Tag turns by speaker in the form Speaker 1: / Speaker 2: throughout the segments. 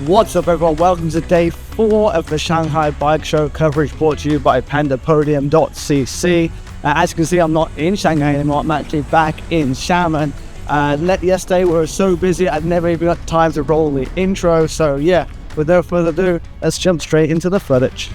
Speaker 1: What's up everyone, welcome to day 4 of the Shanghai bike show coverage brought to you by Panda Podium.cc. As you can see, I'm not in Shanghai anymore, I'm actually back in Shannon. Yesterday we were so busy I'd never even got time to roll the intro, so yeah, with no further ado, let's jump straight into the footage.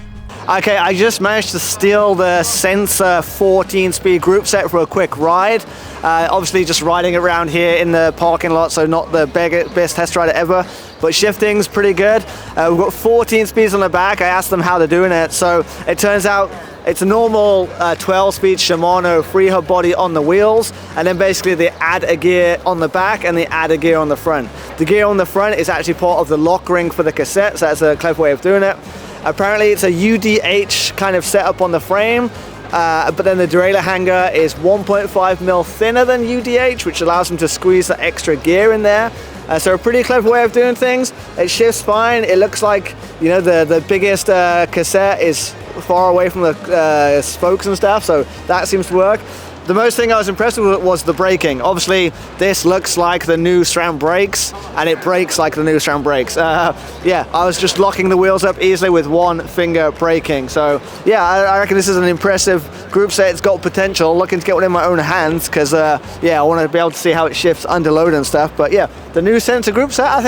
Speaker 1: Okay, I just managed to steal the Sensah 14-speed group set for a quick ride. Obviously just riding around here in the parking lot, so not the best test rider ever, but shifting's pretty good. We've got 14 speeds on the back. I asked them how they're doing it, so it turns out it's a normal 12-speed Shimano free hub body on the wheels, and then basically they add a gear on the back and they add a gear on the front. The gear on the front is actually part of the lock ring for the cassette, so that's a clever way of doing it. Apparently it's a UDH kind of setup on the frame, but then the derailleur hanger is 1.5mm thinner than UDH, which allows them to squeeze the extra gear in there. So a pretty clever way of doing things. It shifts fine. It looks like, you know, the biggest cassette is far away from the spokes and stuff, so that seems to work. The most thing I was impressed with was the braking. Obviously, this looks like the new SRAM brakes, and it brakes like the new SRAM brakes. Yeah, I was just locking the wheels up easily with one finger braking. So yeah, I reckon this is an impressive group set. It's got potential. Looking to get one in my own hands because yeah, I want to be able to see how it shifts under load and stuff. But yeah, the new Sensah group set, I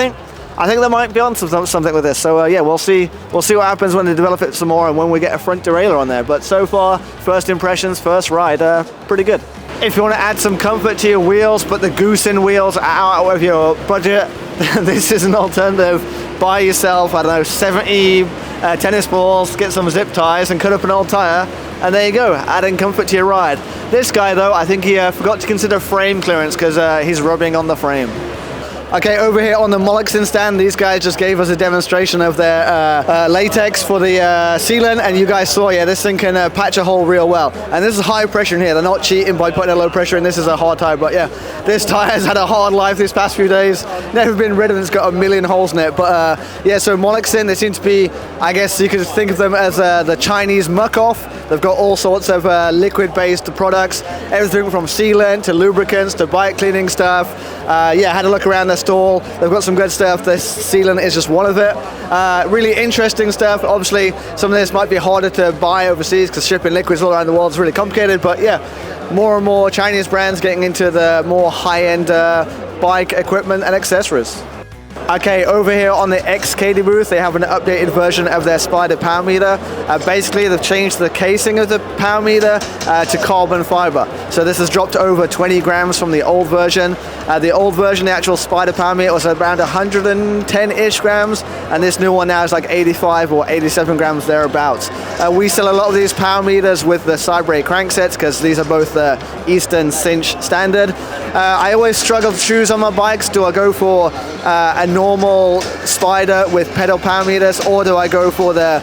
Speaker 1: think they might be on something with this. So yeah, we'll see what happens when they develop it some more and when we get a front derailleur on there. But so far, first impressions, first ride, pretty good. If you want to add some comfort to your wheels, but the Molicysn wheels are out of your budget, this is an alternative. Buy yourself, I don't know, 70 tennis balls, get some zip ties and cut up an old tire, and there you go, adding comfort to your ride. This guy though, I think he forgot to consider frame clearance because he's rubbing on the frame. Okay, over here on the Molicsyn stand, these guys just gave us a demonstration of their latex for the sealant, and you guys saw, yeah, this thing can patch a hole real well. And this is high pressure in here. They're not cheating by putting a low pressure in. This is a hard tire, but yeah, this tire has had a hard life these past few days. Never been ridden, it's got a million holes in it. But yeah, so Molicsyn, they seem to be, I guess you could think of them as the Chinese Muc-off. They've got all sorts of liquid-based products, everything from sealant to lubricants to bike cleaning stuff. Yeah, had a look around their stall. They've got some good stuff. This sealant is just one of it. Really interesting stuff. Obviously, some of this might be harder to buy overseas because shipping liquids all around the world is really complicated. But yeah, more and more Chinese brands getting into the more high-end bike equipment and accessories. Okay, over here on the XCADEY booth, they have an updated version of their Spider power meter. Basically, they've changed the casing of the power meter to carbon fiber. So this has dropped over 20 grams from the old version. The old version, the actual Spider power meter, was around 110-ish grams, and this new one now is like 85 or 87 grams thereabouts. We sell a lot of these power meters with the side brake cranksets because these are both the Eastern cinch standard. I always struggle to choose on my bikes. Do I go for a normal Spider with pedal power meters, or do I go for the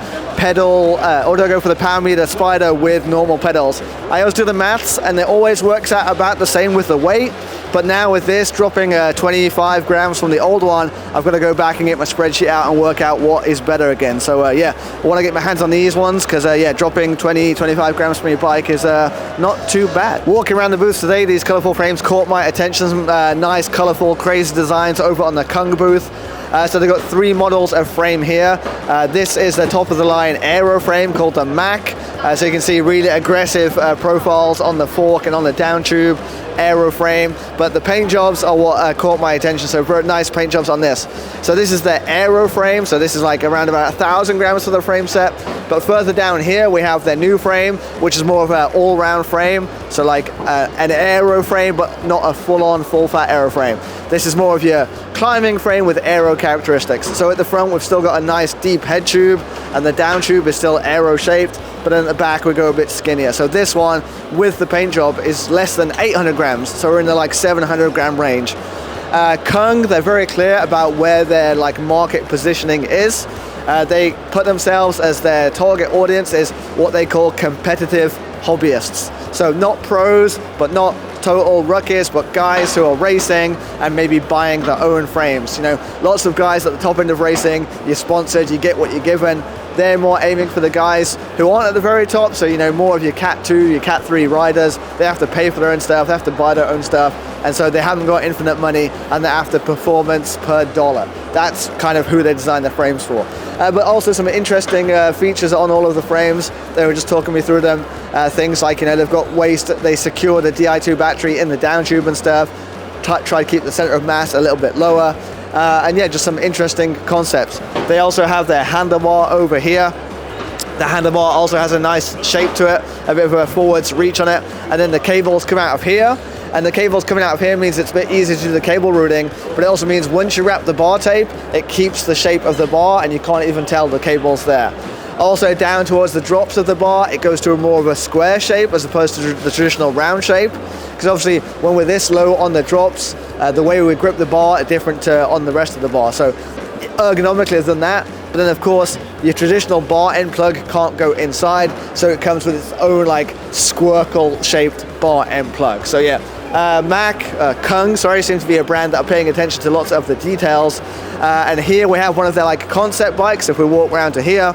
Speaker 1: power meter Spider with normal pedals? I always do the maths and it always works out about the same with the weight, but now with this dropping 25 grams from the old one, I've got to go back and get my spreadsheet out and work out what is better again. So yeah, I want to get my hands on these ones because yeah, dropping 20-25 grams from your bike is not too bad. Walking around the booth today, these colourful frames caught my attention. Some nice, colourful, crazy designs over on the Kung booth. So they've got 3 models of frame here. This is the top of the line aero frame called the Mach. So you can see really aggressive profiles on the fork and on the down tube. Aero frame, but the paint jobs are what caught my attention. So very nice paint jobs on this. So this is the aero frame, so this is like around about 1,000 grams for the frame set. But further down here we have their new frame, which is more of an all-round frame, so like an aero frame but not a full-on full-fat aero frame. This is more of your climbing frame with aero characteristics. So at the front we've still got a nice deep head tube, and the down tube is still aero shaped, but then at the back we go a bit skinnier. So this one with the paint job is less than 800 grams, so we're in the like 700 gram range. Kung, they're very clear about where their like market positioning is. They put themselves as their target audience is what they call competitive hobbyists. So not pros, but not total ruckus, but guys who are racing and maybe buying their own frames. You know, lots of guys at the top end of racing, you're sponsored, you get what you're given. They're more aiming for the guys who aren't at the very top, so you know, more of your Cat 2, your Cat 3 riders. They have to pay for their own stuff, they have to buy their own stuff. and so they haven't got infinite money, and they're after performance per dollar. That's kind of who they designed the frames for. But also some interesting features on all of the frames. They were just talking me through them. Things like, you know, they've got ways that they secure the Di2 battery in the down tube and stuff. Try to keep the center of mass a little bit lower. And yeah, just some interesting concepts. They also have their handlebar over here. The handlebar also has a nice shape to it, a bit of a forwards reach on it, and then the cables come out of here. And the cables coming out of here means it's a bit easier to do the cable routing, but it also means once you wrap the bar tape, it keeps the shape of the bar and you can't even tell the cable's there. Also down towards the drops of the bar, it goes to a more of a square shape as opposed to the traditional round shape. Because obviously when we're this low on the drops, the way we grip the bar is different to on the rest of the bar. So ergonomically it's done that. But then of course, your traditional bar end plug can't go inside, so it comes with its own like squircle shaped bar end plug. So yeah, Kung, sorry, seems to be a brand that are paying attention to lots of the details. And here we have one of their like concept bikes. If we walk around to here,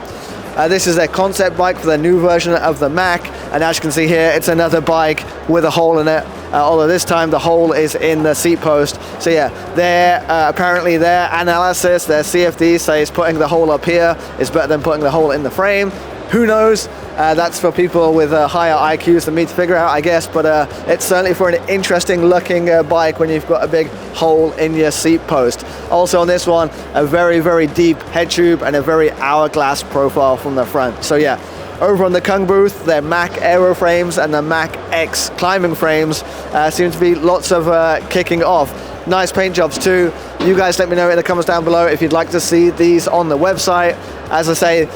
Speaker 1: this is their concept bike for the new version of the Mach, and as you can see here, it's another bike with a hole in it, although this time the hole is in the seat post. So yeah, apparently their analysis, their CFD says putting the hole up here is better than putting the hole in the frame. Who knows? That's for people with higher IQs than me to figure out, I guess, but it's certainly for an interesting looking bike when you've got a big hole in your seat post. Also on this one, a very, very deep head tube and a very hourglass profile from the front. So yeah, over on the Kung booth, their Mach Aero frames and the Mach X climbing frames seem to be lots of kicking off. Nice paint jobs too. You guys let me know in the comments down below if you'd like to see these on the website. As I say,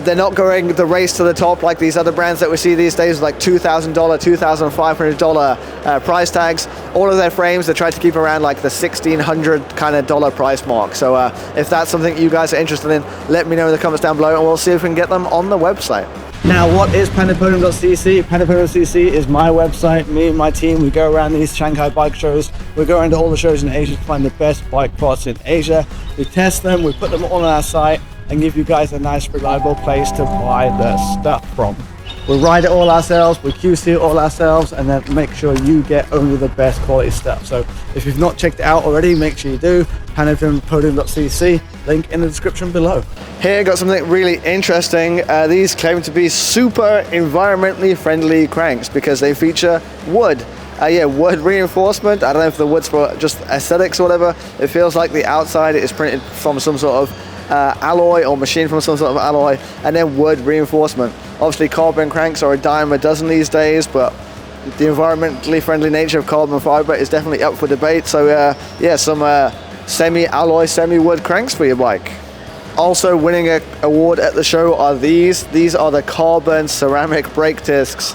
Speaker 1: they're not going the race to the top like these other brands that we see these days, like $2,000, $2,500 price tags. All of their frames, they try to keep around like the $1,600 kind of dollar price mark. So if that's something you guys are interested in, let me know in the comments down below and we'll see if we can get them on the website. Now, what is PandaPodium.cc? PandaPodium.cc is my website. Me and my team, we go around these Shanghai bike shows. We go into all the shows in Asia to find the best bike parts in Asia. We test them, we put them all on our site, and give you guys a nice reliable place to buy the stuff from. We ride it all ourselves, we QC it all ourselves, and then make sure you get only the best quality stuff. So if you've not checked it out already, make sure you do. PandaPodium.cc, link in the description below. Here, got something really interesting. These claim to be super environmentally friendly cranks because they feature wood. Yeah, wood reinforcement. I don't know if the wood's for just aesthetics or whatever. It feels like the outside is printed from some sort of alloy or machined from some sort of alloy, and then wood reinforcement. Obviously carbon cranks are a dime a dozen these days, but the environmentally friendly nature of carbon fiber is definitely up for debate. So yeah, some semi-alloy, semi-wood cranks for your bike. Also winning an award at the show are these. These are the carbon ceramic brake discs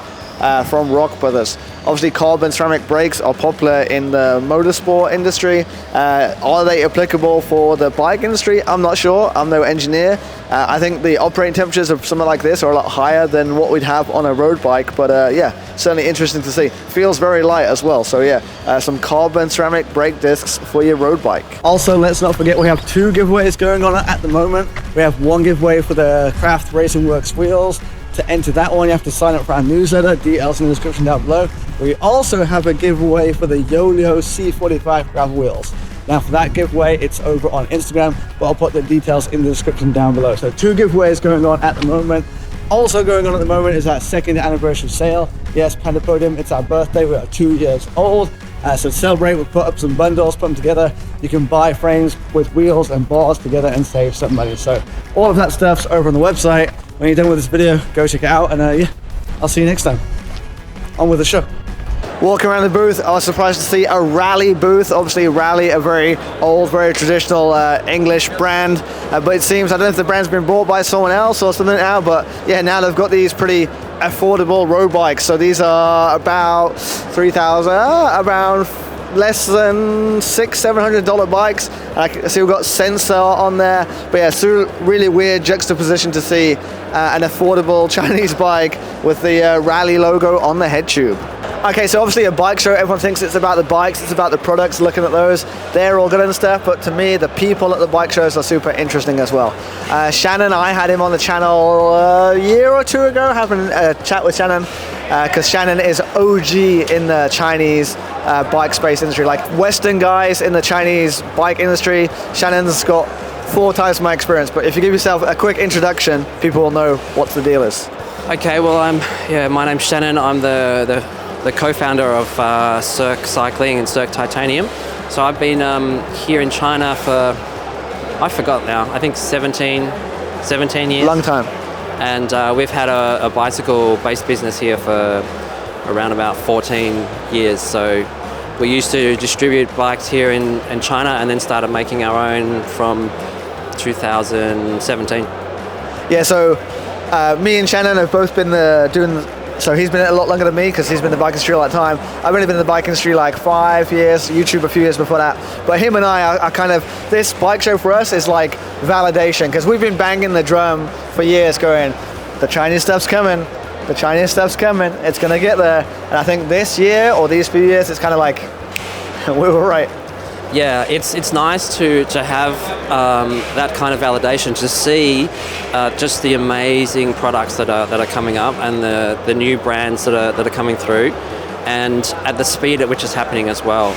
Speaker 1: from ROCKBROS. Obviously carbon ceramic brakes are popular in the motorsport industry. Are they applicable for the bike industry? I'm not sure, I'm no engineer. I think the operating temperatures of something like this are a lot higher than what we'd have on a road bike, but yeah, certainly interesting to see. Feels very light as well, so yeah, some carbon ceramic brake discs for your road bike. Also, let's not forget we have two giveaways going on at the moment. We have one giveaway for the Craft Racing Works wheels. To enter that one, you have to sign up for our newsletter, details in the description down below. We also have a giveaway for the Yolio C45 gravel wheels. Now for that giveaway, it's over on Instagram, but I'll put the details in the description down below. So two giveaways going on at the moment. Also going on at the moment is our 2nd anniversary sale. Yes, Panda Podium, it's our birthday, we are 2 years old. So to celebrate, we'll put up some bundles, put them together. You can buy frames with wheels and bars together and save some money. So all of that stuff's over on the website. When you're done with this video, go check it out, and yeah, I'll see you next time. On with the show. Walking around the booth, I was surprised to see a Raleigh booth. Obviously Raleigh, a very old, very traditional English brand, but it seems, I don't know if the brand's been bought by someone else or something now, but yeah, now they've got these pretty affordable road bikes. So these are about 3,000, around less than $600-700 bikes. I see we've got Sensah on there, but yeah, it's a really weird juxtaposition to see an affordable Chinese bike with the Raleigh logo on the head tube. Okay, so obviously a bike show, everyone thinks it's about the bikes, it's about the products, looking at those, they're all good and stuff, but to me, the people at the bike shows are super interesting as well. Shannon, I had him on the channel a year or two ago, having a chat with Shannon, because Shannon is OG in the Chinese bike space industry, like Western guys in the Chinese bike industry. Shannon's got 4 times my experience, but if you give yourself a quick introduction, people will know what the deal is.
Speaker 2: Okay, well, my name's Shannon. I'm the co-founder of SERK Cycling and SERK Titanium. So I've been here in China for, I forgot now, I think 17 years.
Speaker 1: Long time.
Speaker 2: And we've had a bicycle-based business here for around about 14 years. So we used to distribute bikes here in China and then started making our own from 2017.
Speaker 1: Yeah, so me and Shannon have both been so he's been a lot longer than me because he's been in the bike industry all that time. I've only been in the bike industry like 5 years, YouTube a few years before that. But him and I are kind of, this bike show for us is like validation, because we've been banging the drum for years going, the Chinese stuff's coming, the Chinese stuff's coming, it's gonna get there. And I think this year or these few years, it's kind of like, we were right.
Speaker 2: Yeah, it's nice to have that kind of validation, to see just the amazing products that are coming up and the new brands that are coming through, and at the speed at which it's happening as well.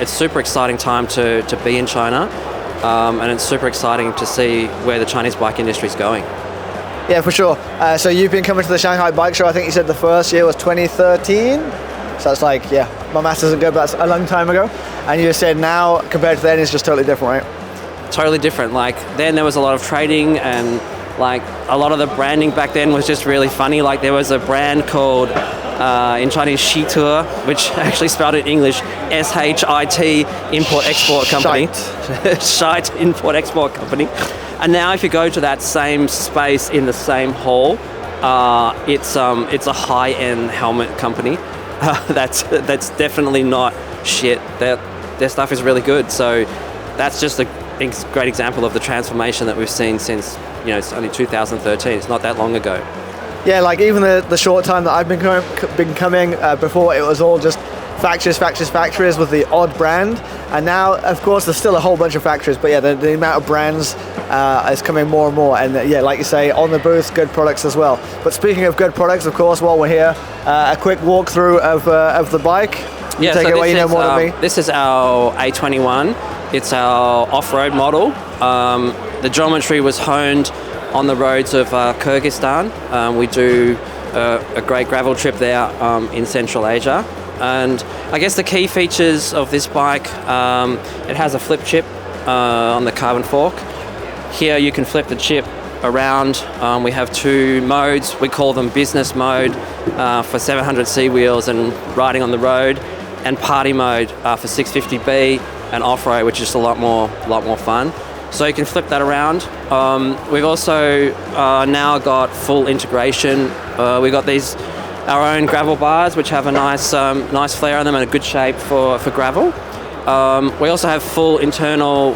Speaker 2: It's super exciting time to be in China, and it's super exciting to see where the Chinese bike industry is going.
Speaker 1: Yeah, for sure. So you've been coming to the Shanghai Bike Show, I think you said the first year was 2013? So it's like, yeah, my maths doesn't go, but that's a long time ago. And you said now, compared to then, it's just totally different, right?
Speaker 2: Totally different. Like, then there was a lot of trading, and like a lot of the branding back then was just really funny. Like, there was a brand called, in Chinese, Sentyeh, which actually spelled in English, S-H-I-T, Import-Export Company. Shite Import-Export Company. And now if you go to that same space in the same hall, it's a high-end helmet company. That's definitely not shit. Their stuff is really good. So that's just a great example of the transformation that we've seen since, it's only 2013. It's not that long ago.
Speaker 1: Yeah, like even the short time that I've been coming, before it was all just factories with the odd brand, and now of course there's still a whole bunch of factories, but yeah, the amount of brands is coming more and more, and yeah, like you say, on the booth, good products as well. But speaking of good products, of course, while we're here, a quick walkthrough of the bike.
Speaker 2: Yeah,
Speaker 1: take it away, you know more than me.
Speaker 2: This is our A21. It's our off-road model. The geometry was honed on the roads of Kyrgyzstan. We do a great gravel trip there in Central Asia. And I guess the key features of this bike, it has a flip chip on the carbon fork. Here you can flip the chip around. We have 2 modes. We call them business mode for 700C wheels and riding on the road, and party mode for 650B and off-road, which is a lot more fun. So you can flip that around. We've also now got full integration. We've got our own gravel bars, which have a nice flare on them and a good shape for gravel. We also have full internal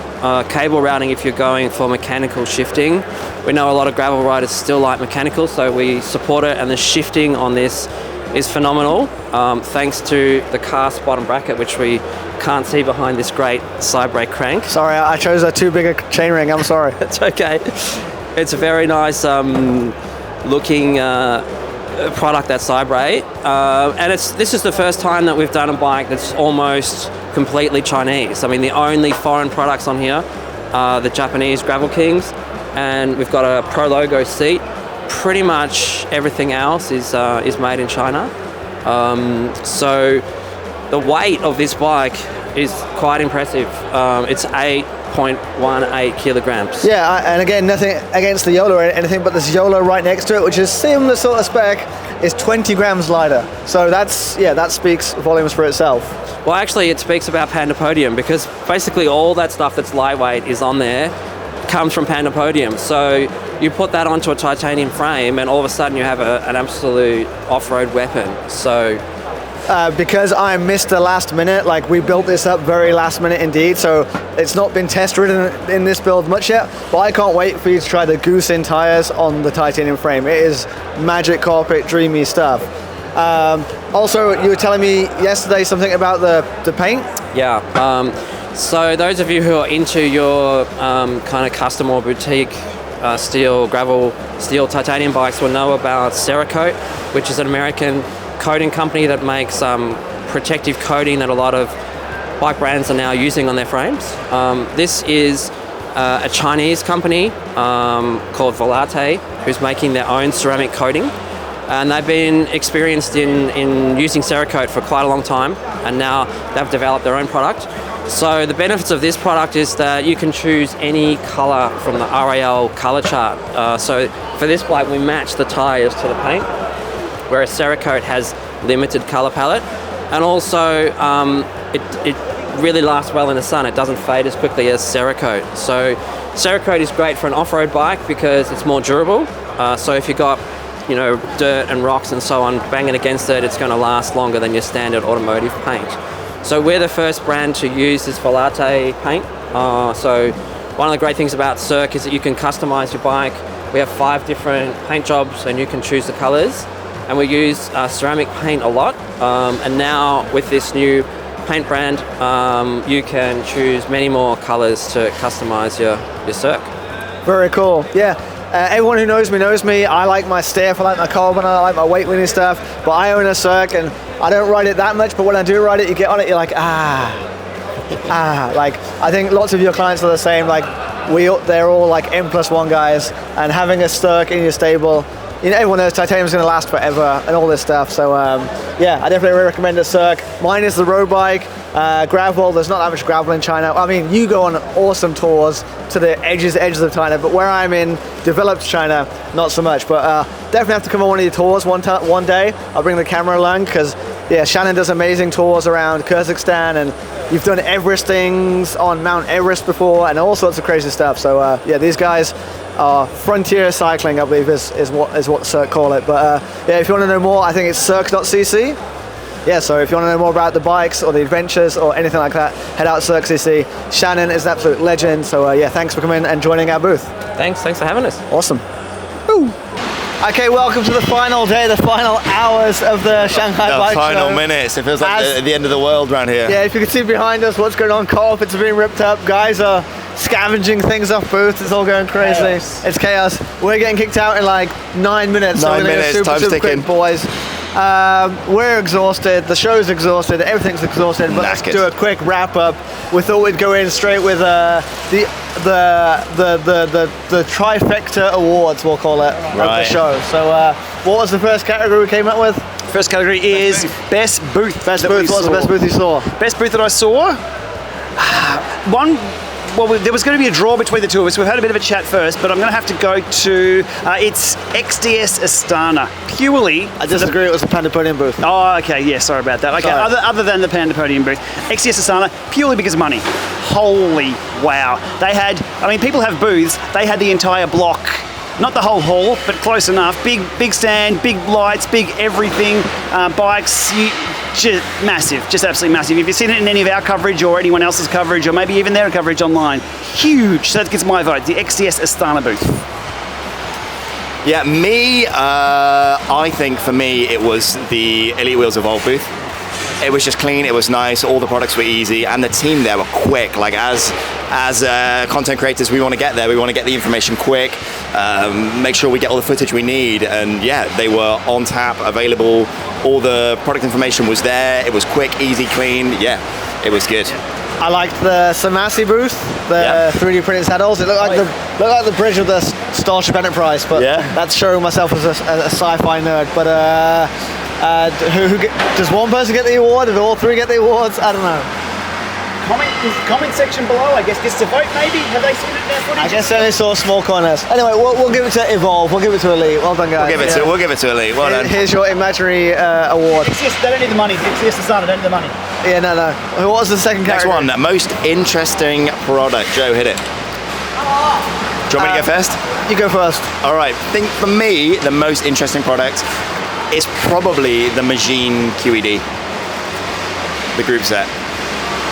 Speaker 2: cable routing if you're going for mechanical shifting. We know a lot of gravel riders still like mechanical, so we support it, and the shifting on this is phenomenal, thanks to the cast bottom bracket, which we can't see behind this great side brake crank.
Speaker 1: Sorry, I chose a too big a chainring, I'm sorry.
Speaker 2: It's okay. It's a very nice looking product, that side brake, and this is the first time that we've done a bike that's almost completely Chinese. I mean, the only foreign products on here are the Japanese Gravel Kings, and we've got a Pro Logo seat. Pretty much everything else is made in China. So the weight of this bike is quite impressive. It's 8.18 kilograms.
Speaker 1: Yeah, and again, nothing against the Yola or anything, but this Yola right next to it, which is similar sort of spec, is 20 grams lighter. So that speaks volumes for itself.
Speaker 2: Well, actually, it speaks about Panda Podium, because basically all that stuff that's lightweight is on there comes from Panda Podium. So you put that onto a titanium frame, and all of a sudden you have an absolute off-road weapon. So
Speaker 1: because I missed the last minute, like we built this up very last minute indeed, so it's not been test ridden in this build much yet, but I can't wait for you to try the goose in tires on the titanium frame. It is magic carpet, dreamy stuff. Also, you were telling me yesterday something about the paint.
Speaker 2: Yeah. So those of you who are into your kind of custom or boutique steel, gravel, steel, titanium bikes will know about Cerakote, which is an American coating company that makes protective coating that a lot of bike brands are now using on their frames. This is a Chinese company called Volate, who's making their own ceramic coating. And they've been experienced in using Cerakote for quite a long time, and now they've developed their own product. So the benefits of this product is that you can choose any color from the RAL color chart. So for this bike, we match the tires to the paint, whereas Cerakote has limited color palette. And also, it really lasts well in the sun. It doesn't fade as quickly as Cerakote. So Cerakote is great for an off-road bike because it's more durable. So if you've got dirt and rocks and so on banging against it, it's going to last longer than your standard automotive paint. So we're the first brand to use this Volate paint. So one of the great things about SERK is that you can customize your bike. We have 5 different paint jobs and you can choose the colors. And we use ceramic paint a lot. And now with this new paint brand, you can choose many more colors to customize your SERK.
Speaker 1: Very cool. Yeah. Everyone who knows me. I like my stiff, I like my carbon, I like my weight winning stuff. But I own a SERK and I don't ride it that much. But when I do ride it, you get on it, you're like, Like, I think lots of your clients are the same. Like, they're all like M+1 guys. And having a SERK in your stable, everyone knows titanium's going to last forever and all this stuff. So yeah, I definitely recommend a SERK. Mine is the road bike. Gravel, there's not that much gravel in China. I mean, you go on awesome tours to the edges of China, but where I'm in developed China, not so much. But definitely have to come on one of your tours one day. I'll bring the camera along because, yeah, Shannon does amazing tours around Kazakhstan, and you've done Everest things on Mount Everest before and all sorts of crazy stuff. So yeah, these guys are frontier cycling, I believe is what SERK call it. But yeah, if you want to know more, I think it's serk.cc. Yeah, so if you want to know more about the bikes or the adventures or anything like that, head out to SERK.cc. Shannon is an absolute legend. So yeah, thanks for coming and joining our booth.
Speaker 2: Thanks for having us.
Speaker 1: Awesome. Woo. Okay, welcome to the final day, the final hours of the Shanghai Bike Show.
Speaker 3: The final minutes. It feels like the end of the world around here.
Speaker 1: Yeah, if you can see behind us what's going on, carpets are being ripped up, guys are scavenging things off booths, it's all going crazy. Chaos. It's chaos. We're getting kicked out in like 9 minutes.
Speaker 3: 9 minutes, time's ticking.
Speaker 1: Quick, boys. We're exhausted, the show's exhausted, everything's exhausted, but let's do a quick wrap up. We thought we'd go in straight with the trifecta awards, we'll call it, of the show. So what was the first category we came up with?
Speaker 4: First category is best booth.
Speaker 1: Best booth. What's the best booth you saw?
Speaker 4: Best booth that I saw? There was going to be a draw between the two of us. We've had a bit of a chat first, but I'm going to have to go to it's XDS Astana. Purely,
Speaker 1: I disagree. It was the Panda Podium booth.
Speaker 4: Oh, okay. Yeah, sorry about that. Okay, other than the Panda Podium booth, XDS Astana purely because of money. Holy wow! They had. I mean, people have booths. They had the entire block. Not the whole hall, but close enough. Big stand, big lights, big everything. Bikes. Just massive, just absolutely massive. If you've seen it in any of our coverage or anyone else's coverage or maybe even their coverage online, huge. So that gets my vote, the XDS Astana booth.
Speaker 3: Yeah, I think for me it was the Elite Wheels Evolve booth. It was just clean, it was nice, all the products were easy, and the team there were quick. Like as content creators, we want to get there, we want to get the information quick, make sure we get all the footage we need, and yeah, they were on tap, available, all the product information was there, it was quick, easy, clean, yeah, it was good.
Speaker 1: I liked the Samasi booth, the 3D printed saddles. It looked like the bridge of the Starship Enterprise, but that's showing myself as a sci-fi nerd. But does one person get the award? Did all 3 get the awards? I don't know.
Speaker 4: Comment section below, I guess, gets to vote maybe? Have they seen it in their footage?
Speaker 1: I guess they only saw small corners. Anyway, we'll give it to Evolve, we'll give it to Elite. Well done, guys.
Speaker 3: We'll give it to Elite, well done.
Speaker 1: Here's your imaginary award.
Speaker 4: It's just, they don't need the money, it's just the sun, they don't need the money.
Speaker 1: Yeah, no. What was the second category?
Speaker 3: Next one, most interesting product. Joe, hit it. Do you want me to go first?
Speaker 1: You go first.
Speaker 3: All right, I think for me, the most interesting product is probably the Molicsyn QED, the group set.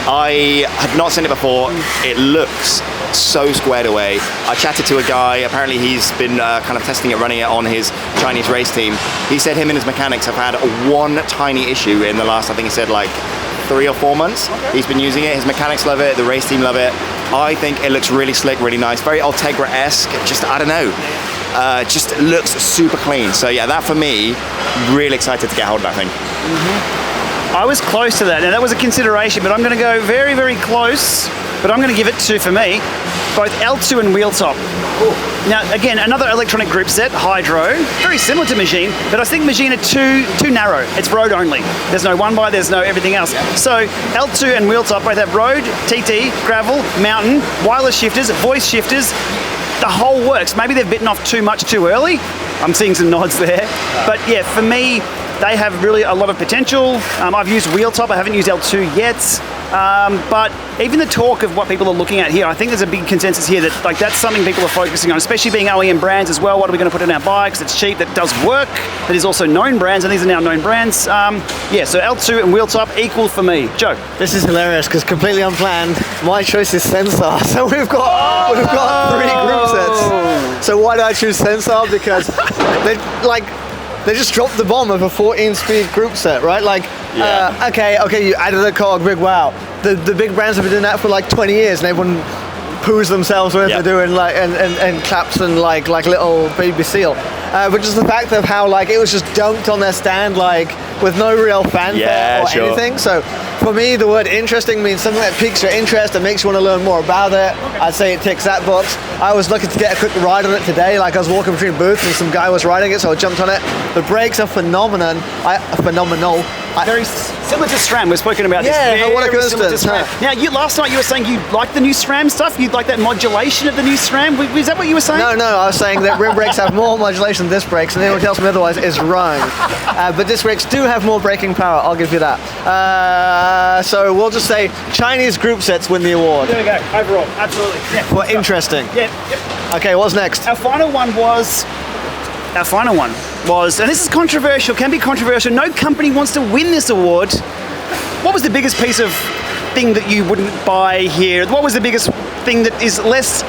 Speaker 3: I had not seen it before. It looks so squared away. I chatted to a guy, apparently he's been kind of testing it, running it on his Chinese race team. He said him and his mechanics have had one tiny issue in the last, I think he said like 3 or 4 months. Okay. He's been using it, his mechanics love it, the race team love it. I think it looks really slick, really nice, very Ultegra-esque, just, I don't know. Just looks super clean. So yeah, that for me, really excited to get hold of that thing.
Speaker 4: I was close to that. Now that was a consideration, but I'm going to go very, very close. But I'm going to give it to, for me, both L2 and wheel top. Now again, another electronic group set, Hydro, very similar to Machine, but I think Machine are too narrow. It's road only. There's no one by, there's no everything else. So L2 and wheel top both have road, TT, gravel, mountain, wireless shifters, voice shifters. The whole works. Maybe they've bitten off too much too early. I'm seeing some nods there. But yeah, for me, they have really a lot of potential. I've used wheel top, I haven't used L2 yet. But even the talk of what people are looking at here, I think there's a big consensus here that like that's something people are focusing on, especially being OEM brands as well. What are we going to put in our bikes? It's cheap, that does work, that is also known brands, and these are now known brands. Yeah, so L2 and wheel top equal for me. Joe?
Speaker 5: This is hilarious because completely unplanned. My choice is Sensah. So we've got 3 group sets. So why did I choose Sensah? Because they just dropped the bomb of a 14-speed group set, right? Like, okay, you added a cog, big wow. The big brands have been doing that for like 20 years, and everyone poos themselves when they're doing like and claps and like little baby seal. But just the fact of how like it was just dumped on their stand like with no real fanfare or anything. So for me, the word interesting means something that piques your interest and makes you want to learn more about it. I'd say it ticks that box. I was lucky to get a quick ride on it today. Like I was walking between booths and some guy was riding it, so I jumped on it. The brakes are phenomenal.
Speaker 4: Very similar to SRAM. We've spoken about this.
Speaker 5: Yeah, what a coincidence.
Speaker 4: Now, last night you were saying you like the new SRAM stuff. You like that modulation of the new SRAM. Is that what you were saying?
Speaker 5: No. I was saying that rim brakes have more modulation than disc brakes, and anyone who tells me otherwise is wrong. But disc brakes do have more braking power. I'll give you that. So we'll just say Chinese group sets win the award.
Speaker 4: There we go. Overall, absolutely. Yeah.
Speaker 5: For interesting.
Speaker 4: Yep.
Speaker 5: Okay, what's next?
Speaker 4: Our final one was, and this is controversial, can be controversial. No company wants to win this award. What was the biggest piece of thing that you wouldn't buy here? What was the biggest thing that is less,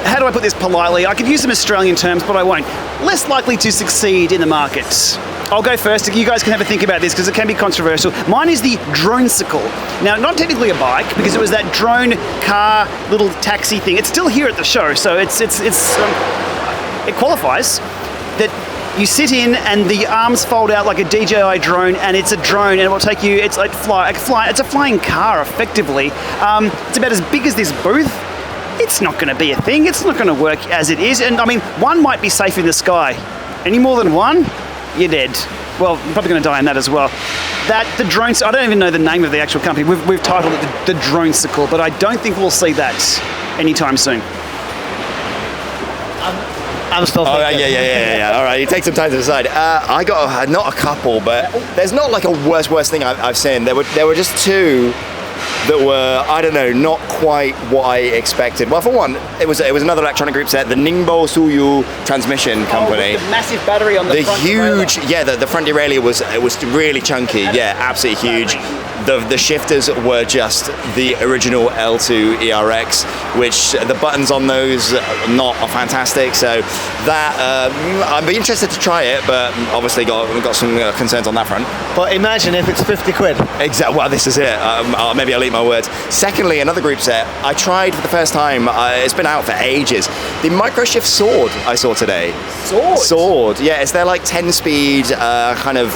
Speaker 4: how do I put this politely? I could use some Australian terms, but I won't. Less likely to succeed in the market. I'll go first. You guys can have a think about this because it can be controversial. Mine is the Dronesicle. Now, not technically a bike because it was that drone car little taxi thing. It's still here at the show, so it qualifies. That you sit in and the arms fold out like a DJI drone, and it's a drone, and it will take you. It's like it's a flying car effectively. It's about as big as this booth. It's not going to be a thing. It's not going to work as it is. And I mean, one might be safe in the sky. Any more than one, you're dead. Well, I'm probably going to die in that as well. The drone. I don't even know the name of the actual company. We've titled it the Dronesicle, but I don't think we'll see that anytime soon.
Speaker 5: I'm still thinking.
Speaker 3: Yeah. All right, you take some time to decide. I got not a couple, but there's not like a worst thing I've seen. There were just 2 that were, I don't know, not quite what I expected. Well, for one, it was another electronic group set, the Ningbo Suyu transmission company.
Speaker 4: With the massive battery on the front derailleur.
Speaker 3: The front derailleur was really chunky. Yeah, absolutely huge. The shifters were just the original L2 ERX, which the buttons on those are fantastic. So that I'd be interested to try it, but obviously got some concerns on that front.
Speaker 5: But imagine if it's 50 quid.
Speaker 3: Exactly. Well, this is it. Maybe I'll eat my words. Secondly, another group set I tried for the first time. It's been out for ages. The Microshift Sword I saw today. Sword. Yeah, it's their like 10-speed kind of.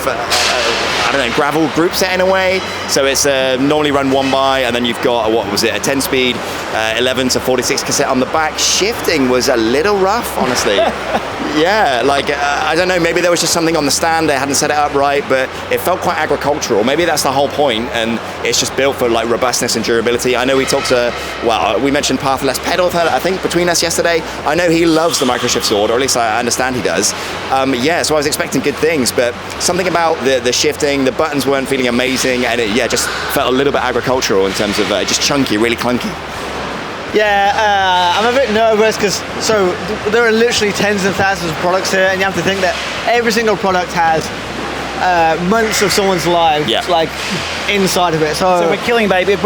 Speaker 3: I don't know, gravel group set in a way. So it's normally run 1x, and then you've got, a 10-speed, 11 to 46 cassette on the back. Shifting was a little rough, honestly. Yeah, I don't know, maybe there was just something on the stand, they hadn't set it up right, but it felt quite agricultural. Maybe that's the whole point, and it's just built for like robustness and durability. I know we we mentioned Pathless Pedal, I think, between us yesterday. I know he loves the Microshift Sword, or at least I understand he does. So I was expecting good things, but something about the shifting, the buttons weren't feeling amazing, and it just felt a little bit agricultural in terms of just chunky, really clunky.
Speaker 5: Yeah, I'm a bit nervous because there are literally tens of thousands of products here, and you have to think that every single product has months of someone's lives,
Speaker 3: Yeah.
Speaker 5: like inside of it.
Speaker 4: So we're killing babies.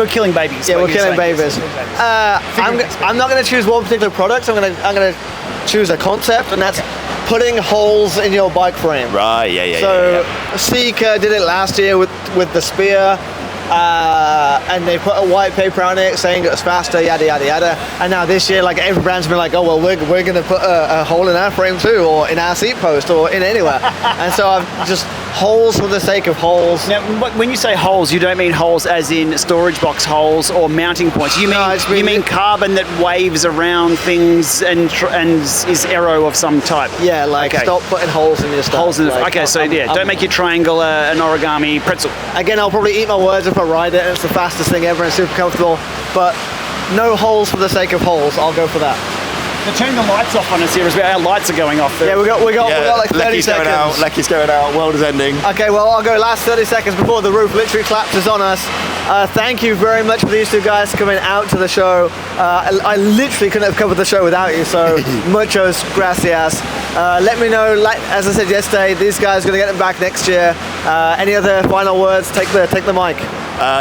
Speaker 5: Yeah, we're killing babies. I'm not going to choose one particular product. I'm going to choose a concept, and that's putting holes in your bike frame.
Speaker 3: Right, yeah.
Speaker 5: So SERK did it last year with the spear. And they put a white paper on it saying it was faster, yada yada yada. And now this year, like every brand's been like, oh well, we're gonna put a hole in our frame too, or in our seat post, or in anywhere. And so I've just holes for the sake of holes.
Speaker 4: Now, when you say holes, you don't mean holes as in storage box holes or mounting points. You mean carbon that waves around things and is aero of some type.
Speaker 5: Yeah, like stop putting holes in your stuff.
Speaker 4: Holes in
Speaker 5: like,
Speaker 4: don't make your triangle an origami pretzel.
Speaker 5: Again, I'll probably eat my words if I ride it. It's the fastest thing ever and super comfortable. But no holes for the sake of holes. I'll go for that.
Speaker 4: They're turning the lights off on us here as well. Our lights are going off.
Speaker 5: Yeah, we got like 30
Speaker 3: Lecky's
Speaker 5: seconds.
Speaker 3: going out. Lecky's going out. World is ending.
Speaker 5: Okay, well, I'll go last 30 seconds before the roof literally collapses on us. Thank you very much for these two guys coming out to the show. I literally couldn't have covered the show without you, so muchos gracias. Let me know, like as I said yesterday, these guys are going to get them back next year. Any other final words? Take the mic.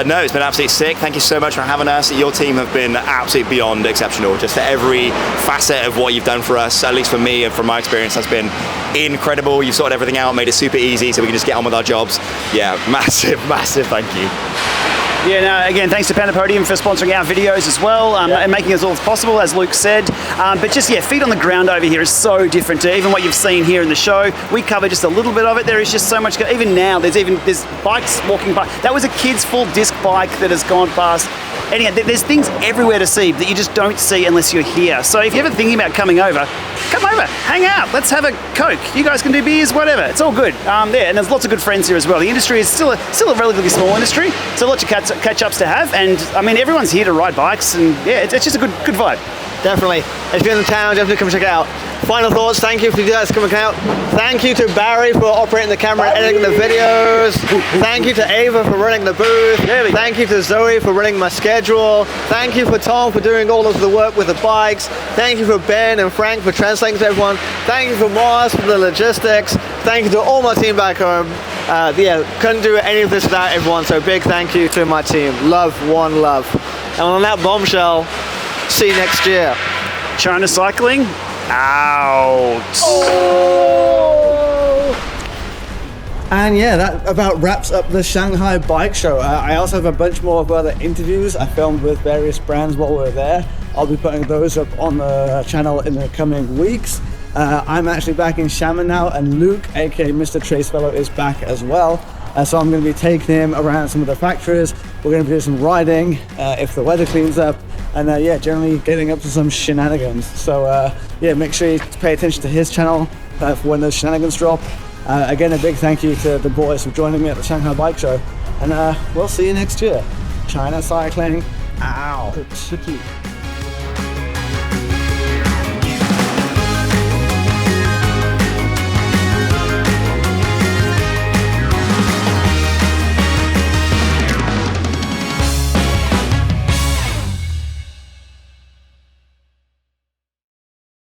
Speaker 3: No, it's been absolutely sick. Thank you so much for having us. Your team have been absolutely beyond exceptional. Just every facet of what you've done for us, at least for me and from my experience, has been incredible. You've sorted everything out, made it super easy so we can just get on with our jobs. Yeah, massive thank you.
Speaker 4: Yeah, no, again, thanks to Panda Podium for sponsoring our videos as well, and making us all as possible, as Luke said. But just, feet on the ground over here is so different to even what you've seen here in the show. We cover just a little bit of it. There is just so much. Even now, there's bikes walking by. That was a kid's full disc bike that has gone past. Anyhow, there's things everywhere to see that you just don't see unless you're here. So if you're ever thinking about coming over, come over, hang out, let's have a Coke. You guys can do beers, whatever. It's all good. And there's lots of good friends here as well. The industry is still a relatively small industry, so lots of catch-ups to have. And I mean, everyone's here to ride bikes, and it's just a good vibe.
Speaker 5: Definitely. If you're in the town, definitely come check it out. Final thoughts, thank you for you guys coming out. Thank you to Barry for operating the camera and editing the videos. Thank you to Ava for running the booth. Thank you to Zoe for running my schedule. Thank you for Tom for doing all of the work with the bikes. Thank you for Ben and Frank for translating to everyone. Thank you for Mars for the logistics. Thank you to all my team back home. Couldn't do any of this without everyone, so big thank you to my team. Love, one love. And on that bombshell, see you next year.
Speaker 4: China Cycling, out.
Speaker 1: And that about wraps up the Shanghai Bike Show. I also have a bunch more of other interviews I filmed with various brands while we were there. I'll be putting those up on the channel in the coming weeks. I'm actually back in Shannon now, and Luke, aka Mr. Tracefellow, is back as well. So I'm going to be taking him around some of the factories. We're going to do some riding if the weather cleans up, and generally getting up to some shenanigans. So make sure you pay attention to his channel for when those shenanigans drop. Again, a big thank you to the boys for joining me at the Shanghai Bike Show, and we'll see you next year. China Cycling, out.